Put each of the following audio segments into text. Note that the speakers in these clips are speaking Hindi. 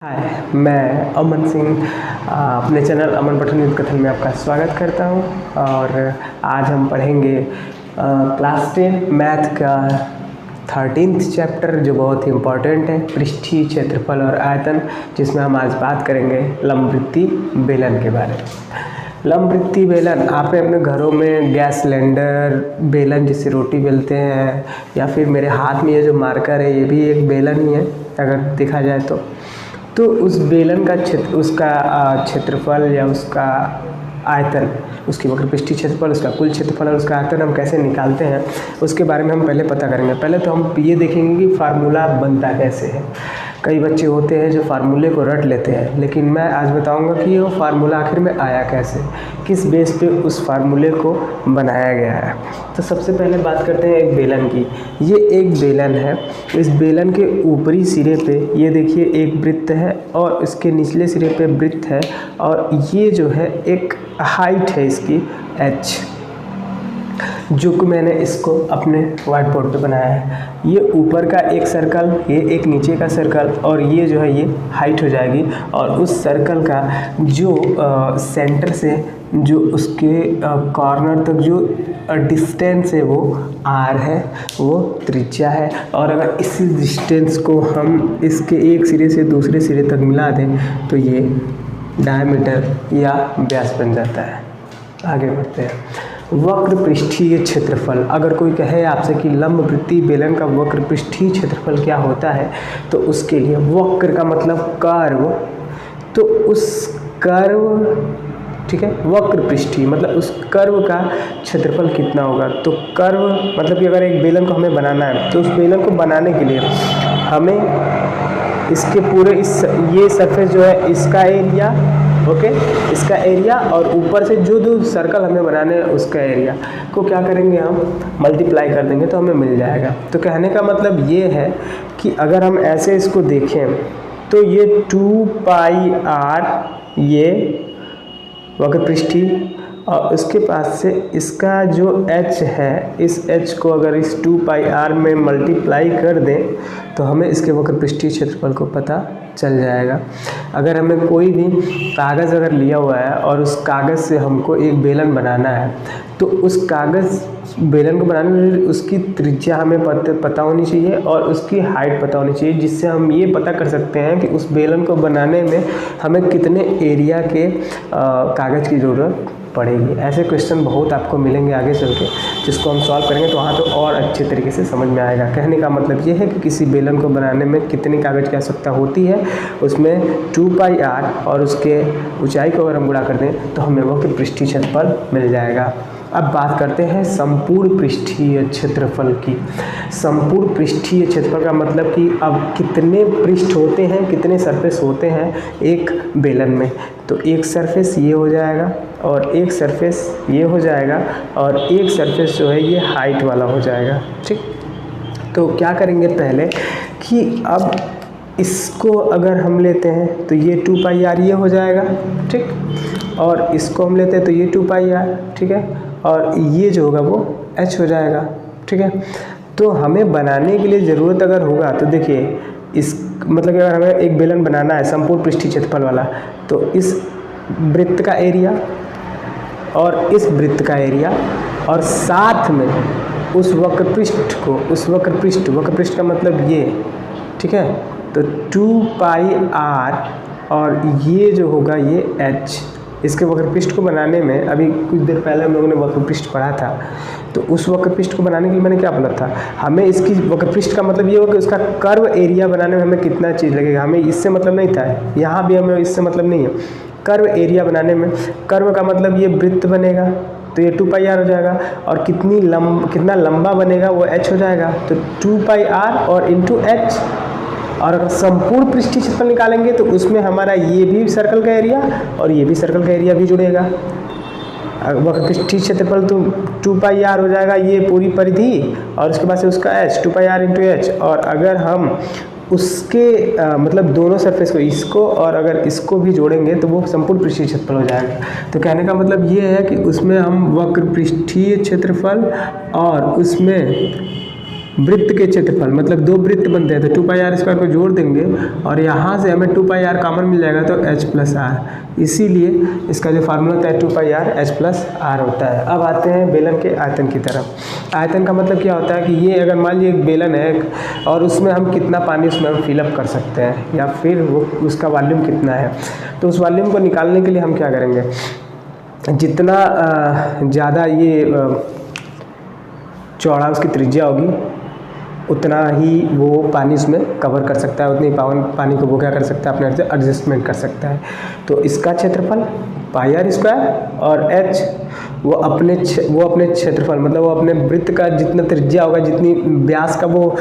हाय, मैं अमन सिंह अपने चैनल अमन पठन युद्ध कथन में आपका स्वागत करता हूं। और आज हम पढ़ेंगे क्लास 10 मैथ का 13th चैप्टर, जो बहुत ही इम्पॉर्टेंट है, पृष्ठीय क्षेत्रफल और आयतन, जिसमें हम आज बात करेंगे लंबवृत्तीय बेलन के बारे में। लंबवृत्तीय बेलन आपने अपने घरों में गैस सिलेंडर बेलन जिससे रोटी बेलते हैं, या फिर मेरे हाथ में ये जो मार्कर है ये भी एक बेलन ही है अगर देखा जाए तो उस बेलन का क्षेत्रफल या उसका आयतन, उसकी वक्रपृष्ठीय क्षेत्रफल, उसका कुल क्षेत्रफल और उसका आयतन हम कैसे निकालते हैं उसके बारे में हम पहले पता करेंगे। पहले तो हम ये देखेंगे कि फार्मूला बनता कैसे है। कई बच्चे होते हैं जो फार्मूले को रट लेते हैं, लेकिन मैं आज बताऊंगा कि वो फार्मूला आखिर में आया कैसे, किस बेस पे उस फार्मूले को बनाया गया है। तो सबसे पहले बात करते हैं एक बेलन की। ये एक बेलन है। इस बेलन के ऊपरी सिरे पे ये देखिए एक वृत्त है और इसके निचले सिरे पे वृत्त है, और ये जो है एक हाइट है इसकी h, जो कि मैंने इसको अपने व्हाइट बोर्ड पे बनाया है। ये ऊपर का एक सर्कल, ये एक नीचे का सर्कल, और ये जो है ये हाइट हो जाएगी। और उस सर्कल का जो सेंटर से जो उसके कॉर्नर तक जो डिस्टेंस है वो r है, वो त्रिज्या है। और अगर इसी डिस्टेंस को हम इसके एक सिरे से दूसरे सिरे तक मिला दें तो ये डायमीटर या व्यास बन जाता है। आगे बढ़ते हैं। वक्र पृष्ठीय क्षेत्रफल। अगर कोई कहे आपसे कि लंबवृत्तीय बेलन का वक्र पृष्ठीय क्षेत्रफल क्या होता है, तो उसके लिए वक्र का मतलब कर्व, तो उस कर्व, ठीक है, वक्र पृष्ठीय मतलब उस कर्व का क्षेत्रफल कितना होगा। तो कर्व मतलब कि अगर एक बेलन को हमें बनाना है, तो उस बेलन को बनाने के लिए हमें इसके पूरे ये सरफेस जो है इसका एरिया, ओके, इसका एरिया, और ऊपर से जो जो सर्कल हमें बनाने हैं उसका एरिया को क्या करेंगे, हम मल्टीप्लाई कर देंगे तो हमें मिल जाएगा। तो कहने का मतलब ये है कि अगर हम ऐसे इसको देखें तो ये 2 पाई r ये वक्र पृष्ठीय, और उसके पास से इसका जो h है, इस h को अगर इस 2 पाई r में मल्टीप्लाई कर दें तो हमें इसके वक्र पृष्ठीय क्षेत्रफल को पता चल जाएगा। अगर हमें कोई भी कागज़ अगर लिया हुआ है और उस कागज़ से हमको एक बेलन बनाना है, तो उस कागज़ बेलन को बनाने में उसकी त्रिज्या हमें पता होनी चाहिए और उसकी हाइट पता होनी चाहिए, जिससे हम ये पता कर सकते हैं कि उस बेलन को बनाने में हमें कितने एरिया के कागज़ की ज़रूरत पड़ेगी। ऐसे क्वेश्चन बहुत आपको मिलेंगे आगे चल के, जिसको हम सॉल्व करेंगे तो वहाँ तो और अच्छे तरीके से समझ में आएगा। कहने का मतलब ये है कि किसी बेलन को बनाने में कितनी कागज़ की आवश्यकता होती है, उसमें 2 पाई r और उसके ऊंचाई को अगर हम गुणा कर दें तो हमें वक्र पृष्ठीय क्षेत्रफल मिल जाएगा। अब बात करते हैं संपूर्ण पृष्ठीय क्षेत्रफल की। संपूर्ण पृष्ठीय क्षेत्रफल का मतलब कि अब कितने पृष्ठ होते हैं, कितने सरफेस होते हैं एक बेलन में। तो एक सरफेस ये हो जाएगा, और एक सरफेस ये हो जाएगा, और एक सरफेस जो है ये हाइट वाला हो जाएगा, ठीक। तो क्या करेंगे पहले कि अब इसको अगर हम लेते हैं तो ये 2 पाई r ये हो जाएगा, ठीक, और इसको हम लेते हैं तो ये 2 पाई r, ठीक है, और ये जो होगा वो h हो जाएगा, ठीक है। तो हमें बनाने के लिए ज़रूरत अगर होगा तो देखिए, इस मतलब कि अगर हमें एक बेलन बनाना है संपूर्ण पृष्ठीय क्षेत्रफल वाला, तो इस वृत्त का एरिया और इस वृत्त का एरिया, और साथ में उस वक्रपृष्ठ को, उस वक्रपृष्ठ का मतलब ये, ठीक है, तो 2 पाई r और ये जो होगा ये h। इसके वक्रपृष्ठ को बनाने में अभी कुछ देर पहले हम लोगों ने वक्रपृष्ठ पढ़ा था, तो उस वक्रपृष्ठ को बनाने के लिए मैंने क्या बोला था, हमें इसकी वक्रपृष्ठ का मतलब ये होगा कि उसका कर्व एरिया बनाने में हमें कितना चीज़ लगेगा। हमें इससे मतलब नहीं था, यहाँ भी हमें इससे मतलब नहीं है। कर्व एरिया बनाने में, कर्व का मतलब ये वृत्त बनेगा तो ये 2 पाई r हो जाएगा, और कितना लंबा बनेगा वो h हो जाएगा, तो 2 पाई r और इंटू h। और अगर संपूर्ण पृष्ठीय क्षेत्रफल निकालेंगे तो उसमें हमारा ये भी सर्कल का एरिया और ये भी सर्कल का एरिया भी जुड़ेगा। वक्र पृष्ठीय क्षेत्रफल तो 2 पाई r हो जाएगा ये पूरी परिधि, और उसके बाद से उसका h 2 पाई r इंटू h। और अगर हम उसके मतलब दोनों सरफेस को, इसको और अगर इसको भी जोड़ेंगे तो वो संपूर्ण पृष्ठीय क्षेत्रफल हो जाएगा। तो कहने का मतलब ये है कि उसमें हम वक्र पृष्ठीय क्षेत्रफल और उसमें वृत्त के क्षेत्रफल, मतलब दो वृत्त बनते हैं तो 2πr² को जोड़ देंगे और यहाँ से हमें 2πr कॉमन मिल जाएगा तो h+r। इसीलिए इसका जो फार्मूला होता है 2πr h+r होता है। अब आते हैं बेलन के आयतन की तरफ। आयतन का मतलब क्या होता है कि ये अगर मान लीजिए एक बेलन है और उसमें हम कितना पानी उसमें हम फिलअप कर सकते हैं या फिर वो उसका वॉल्यूम कितना है, तो उस वॉल्यूम को निकालने के लिए हम क्या करेंगे, जितना ज़्यादा ये चौड़ा उसकी त्रिज्या होगी उतना ही वो पानी उसमें कवर कर सकता है, उतनी पानी को वो क्या कर सकता है, अपने एडजस्टमेंट कर सकता है। तो इसका क्षेत्रफल πr² और h वो अपने क्षेत्रफल, मतलब वो अपने वृत्त का जितना त्रिज्या होगा, जितनी व्यास का वो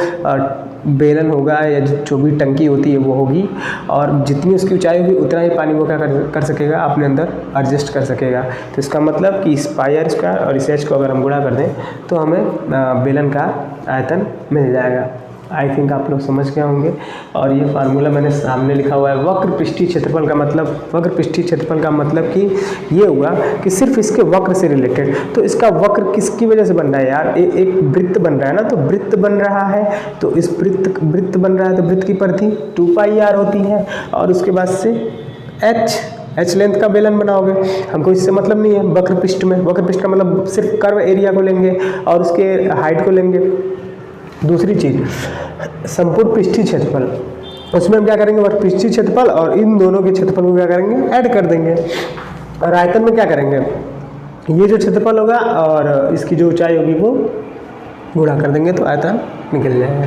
बेलन होगा या जो भी टंकी होती है वो होगी, और जितनी उसकी ऊंचाई होगी उतना ही पानी वो क्या कर सकेगा, अपने अंदर एडजस्ट कर सकेगा। तो इसका मतलब कि इस πr² और इस h को अगर हम गुणा कर दें तो हमें बेलन का आयतन मिल जाएगा। आई थिंक आप लोग समझ गए होंगे। और ये फार्मूला मैंने सामने लिखा हुआ है। वक्र पृष्ठीय क्षेत्रफल का मतलब कि ये हुआ कि सिर्फ इसके वक्र से रिलेटेड। तो इसका वक्र किसकी वजह से बन रहा है यार, एक वृत्त बन रहा है ना, तो वृत्त बन रहा है, तो इस वृत्त बन रहा है तो वृत्त की परिधि 2πr होती है और उसके बाद से h लेंथ का बेलन बनाओगे। हमको इससे मतलब नहीं है वक्र पृष्ठ का मतलब सिर्फ कर्व एरिया को लेंगे और उसके हाइट को लेंगे। दूसरी चीज संपूर्ण पृष्ठीय क्षेत्रफल, उसमें हम क्या करेंगे, वक्र पृष्ठीय क्षेत्रफल और इन दोनों के क्षेत्रफल को क्या करेंगे, ऐड कर देंगे। और आयतन में क्या करेंगे, ये जो क्षेत्रफल होगा और इसकी जो ऊंचाई होगी वो गुणा कर देंगे तो आयतन निकल जाएगा।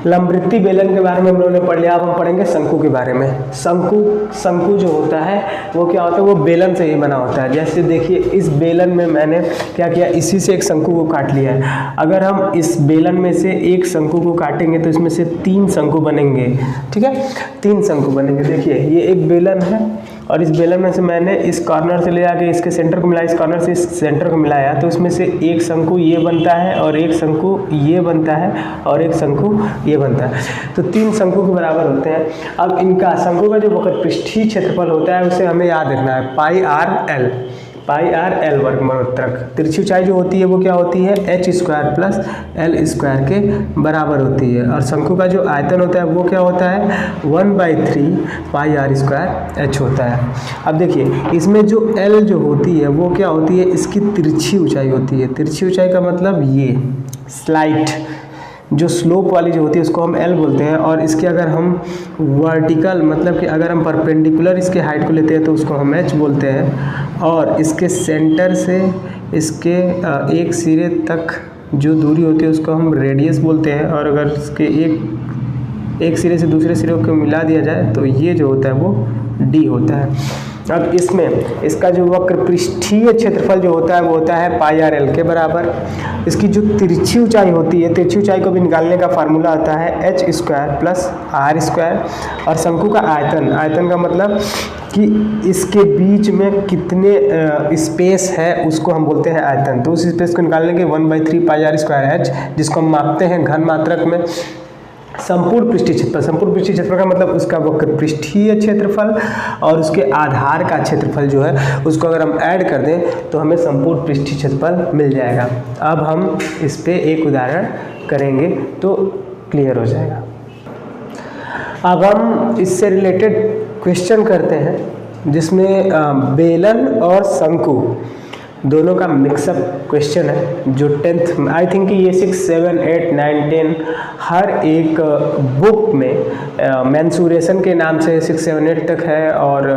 लंबवृत्तीय बेलन के बारे में हम लोगों ने पढ़ लिया। अब हम पढ़ेंगे शंकु के बारे में। शंकु जो होता है वो क्या होता है, वो बेलन से ही बना होता है। जैसे देखिए इस बेलन में मैंने क्या किया, इसी से एक शंकु को काट लिया है। अगर हम इस बेलन में से एक शंकु को काटेंगे तो इसमें से 3 शंकु बनेंगे, ठीक है, 3 शंकु बनेंगे। देखिए ये एक बेलन है और इस बेलन में से मैंने इस कॉर्नर से ले आके इसके सेंटर को मिलाया, इस कॉर्नर से इस सेंटर को मिलाया, तो इसमें से एक शंकु ये बनता है और एक शंकु ये बनता है और एक शंकु ये बनता है। तो 3 शंकु के बराबर होते हैं। अब इनका शंकु का जो वक्र पृष्ठीय क्षेत्रफल होता है उसे हमें याद रखना है, πr वर्ग मणोत्तरक। तिरछी ऊंचाई जो होती है वो क्या होती है, h² + l² के बराबर होती है। और शंकु का जो आयतन होता है वो क्या होता है, 1/3 πr² h होता है। अब देखिए इसमें जो l जो होती है वो क्या होती है, इसकी तिरछी ऊंचाई होती है। तिरछी ऊंचाई का मतलब ये स्लाइट जो स्लोप वाली जो होती है उसको हम L बोलते हैं। और इसके अगर हम वर्टिकल मतलब कि अगर हम परपेंडिकुलर इसके हाइट को लेते हैं तो उसको हम H बोलते हैं। और इसके सेंटर से इसके एक सिरे तक जो दूरी होती है उसको हम रेडियस बोलते हैं। और अगर इसके एक सिरे से दूसरे सिरे को मिला दिया जाए तो ये जो होता है वो D होता है। अब इसमें इसका जो वक्र पृष्ठीय क्षेत्रफल जो होता है वो होता है πrl के बराबर। इसकी जो तिरछी ऊंचाई होती है, तिरछी ऊंचाई को भी निकालने का फार्मूला आता है h² + r²। और शंकु का आयतन का मतलब कि इसके बीच में कितने स्पेस है उसको हम बोलते हैं आयतन। तो उस स्पेस को निकालने के 1/3 πr²h, जिसको हम मापते हैं घन मात्रक में। संपूर्ण पृष्ठीय क्षेत्रफल का मतलब उसका वक्र पृष्ठीय क्षेत्रफल और उसके आधार का क्षेत्रफल जो है उसको अगर हम ऐड कर दें तो हमें संपूर्ण पृष्ठीय क्षेत्रफल मिल जाएगा। अब हम इस पे एक उदाहरण करेंगे तो क्लियर हो जाएगा। अब हम इससे रिलेटेड क्वेश्चन करते हैं जिसमें बेलन और शंकु दोनों का मिक्सअप क्वेश्चन है जो 10th आई थिंक ये 6, 7, 8, 9, 10 हर एक बुक में मेंसुरेशन के नाम से 6, 7, 8 तक है और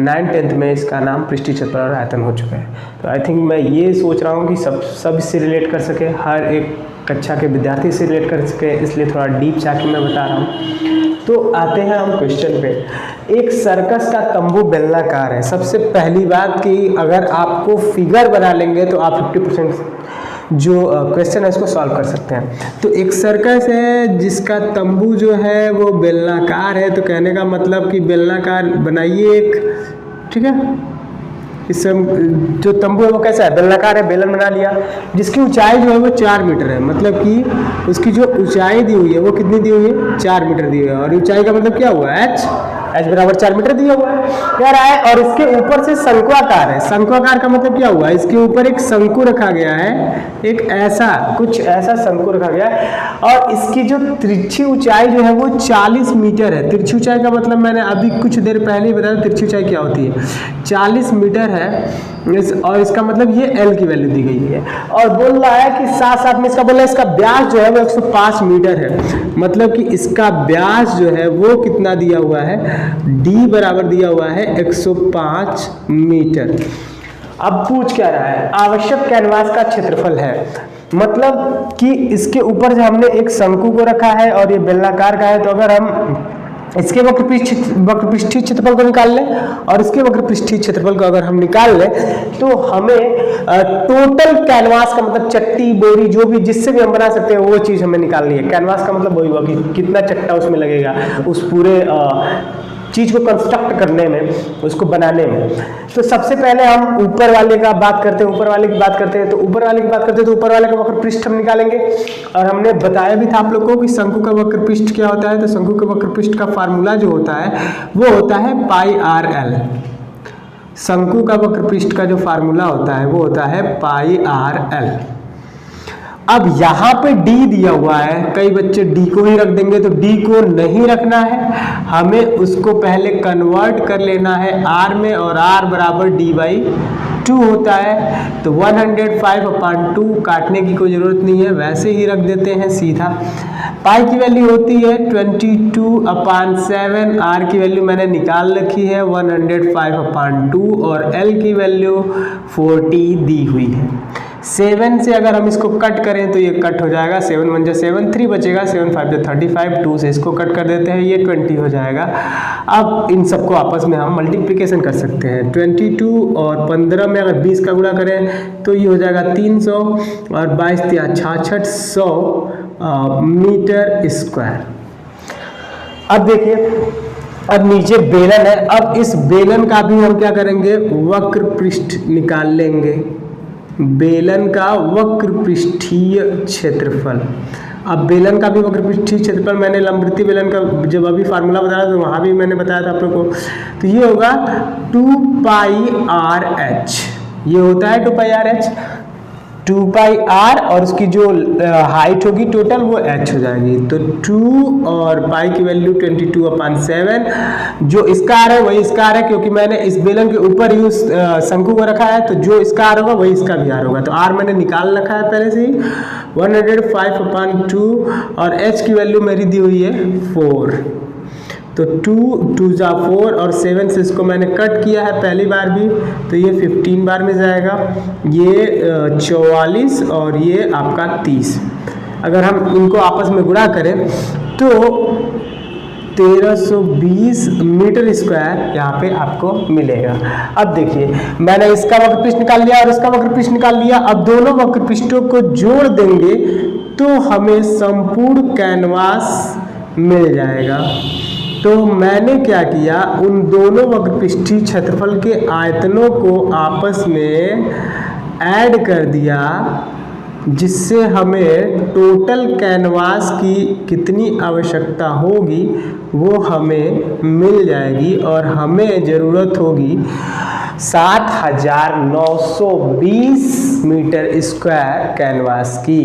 9, 10th में इसका नाम पृष्ठीय क्षेत्रफल और आयतन हो चुका है। तो आई थिंक मैं ये सोच रहा हूँ कि सब इससे रिलेट कर सके, हर एक कक्षा के विद्यार्थी से रिलेट कर सके, इसलिए थोड़ा डीप जाके मैं बता रहा हूँ। तो आते हैं हम क्वेश्चन पे। एक सर्कस का तंबू बेलनाकार है। सबसे पहली बात कि अगर आपको फिगर बना लेंगे तो आप 50% जो क्वेश्चन है इसको सॉल्व कर सकते हैं। तो एक सर्कस है जिसका तंबू जो है वो बेलनाकार है, तो कहने का मतलब कि बेलनाकार बनाइए एक, ठीक है। इससे जो तंबू है वो कैसा है, बेलनाकार है, बेलन बना लिया। जिसकी ऊंचाई जो है वो 4 मीटर है, मतलब कि उसकी जो ऊंचाई दी हुई है वो कितनी दी हुई है, 4 मीटर दी हुई है। और ऊंचाई का मतलब क्या हुआ, h, h बराबर 4 मीटर दिया हुआ है कह रहा है। और इसके ऊपर से शंक्वाकार है। शंक्वाकार का मतलब क्या हुआ, इसके ऊपर एक शंकु रखा गया है, एक ऐसा कुछ ऐसा शंकु रखा गया है और इसकी जो तिरछी ऊंचाई जो है वो 40 मीटर है। तिरछी ऊंचाई का मतलब मैंने अभी कुछ देर पहले ही बताया तिरछी ऊंचाई क्या होती है, 40 मीटर है। और इसका मतलब ये L की वैल्यू दी गई है और बोल रहा है कि साथ साथ में इसका बोल रहा है इसका व्यास जो है वो 105 मीटर है। मतलब कि इसका व्यास जो है वो कितना दिया हुआ है, D बराबर दिया हुआ है 105 मीटर। अब पूछ क्या रहा है, आवश्यक कैनवास का क्षेत्रफल है। मतलब कि इसके ऊपर जो हमने एक शंकु को रखा है और ये बेलनाकार का है, तो अगर हम इसके वक्रपृष्ठीय क्षेत्रफल को निकाल लें और इसके वक्रपृष्ठीय क्षेत्रफल को अगर हम निकाल लें तो हमें टोटल कैनवास का मतलब चट्टी बोरी जो भी जिससे भी हम बना सकते हैं वो चीज़ हमें निकालनी है। कैनवास का मतलब वही हुआ कि कितना चट्टा उसमें लगेगा उस पूरे चीज को कंस्ट्रक्ट करने में, उसको बनाने में। तो सबसे पहले हम ऊपर वाले का बात करते हैं, ऊपर वाले की बात करते हैं। तो ऊपर वाले की बात करते हैं तो ऊपर वाले का वक्रपृष्ठ हम निकालेंगे और हमने बताया भी था आप लोगों को कि शंकु का वक्रपृष्ठ क्या होता है। तो शंकु के वक्रपृष्ठ का फार्मूला जो होता है वो होता है पाई आर एल। शंकु का वक्रपृष्ठ का जो फार्मूला होता है वो होता है पाई आर एल। अब यहाँ पे D दिया हुआ है, कई बच्चे D को ही रख देंगे, तो D को नहीं रखना है, हमें उसको पहले कन्वर्ट कर लेना है R में और R बराबर D/2 होता है। तो 105/2 काटने की कोई ज़रूरत नहीं है, वैसे ही रख देते हैं सीधा। पाई की वैल्यू होती है 22/7, R की वैल्यू मैंने निकाल रखी है 105/2 और L की वैल्यू 40 दी हुई है। 7 से अगर हम इसको कट करें तो ये कट हो जाएगा, 7 1 7, 3 बचेगा, 7 5 35, 2 से इसको कट कर देते हैं, ये 20 हो जाएगा। अब इन सबको आपस में हम मल्टीप्लिकेशन कर सकते हैं। 22 और 15 में अगर 20 का गुणा करें तो ये हो जाएगा 300 और 22 × 6600 मीटर स्क्वायर। अब देखिए, अब नीचे बेलन है, अब इस बेलन का भी हम क्या करेंगे, वक्र पृष्ठ निकाल लेंगे। बेलन का वक्रपृष्ठीय क्षेत्रफल। अब बेलन का भी वक्रपृष्ठीय क्षेत्रफल मैंने लंबवृत्तीय बेलन का जब अभी फार्मूला बताया तो वहाँ भी मैंने बताया था आप लोगों को। तो ये होगा 2πRh, ये होता है 2πRh, 2πr और उसकी जो हाइट होगी टोटल वो h हो जाएगी। तो 2 और पाई की वैल्यू 22/7, जो इसका आर है वही इसका आर है, क्योंकि मैंने इस बेलन के ऊपर ही उस शंकु को रखा है, तो जो इसका आर होगा वही इसका भी आर होगा। तो आर मैंने निकाल रखा है पहले से ही 105/2 और h की वैल्यू मेरी दी हुई है 4। तो 2 2 जा 4 और 7 से इसको मैंने कट किया है पहली बार भी, तो ये 15 बार में जाएगा, ये 44 और ये आपका 30। अगर हम इनको आपस में गुणा करें तो 1320 मीटर स्क्वायर यहाँ पे आपको मिलेगा। अब देखिए, मैंने इसका वक्रपृष्ठ निकाल लिया और इसका वक्रपृष्ठ निकाल लिया। अब दोनों वक्रपृष्ठों को जोड़ देंगे तो हमें संपूर्ण कैनवास मिल जाएगा। तो मैंने क्या किया, उन दोनों वक्रपृष्ठीय क्षेत्रफल के आयतनों को आपस में ऐड कर दिया, जिससे हमें टोटल कैनवास की कितनी आवश्यकता होगी वो हमें मिल जाएगी और हमें ज़रूरत होगी 7920 मीटर स्क्वायर कैनवास की।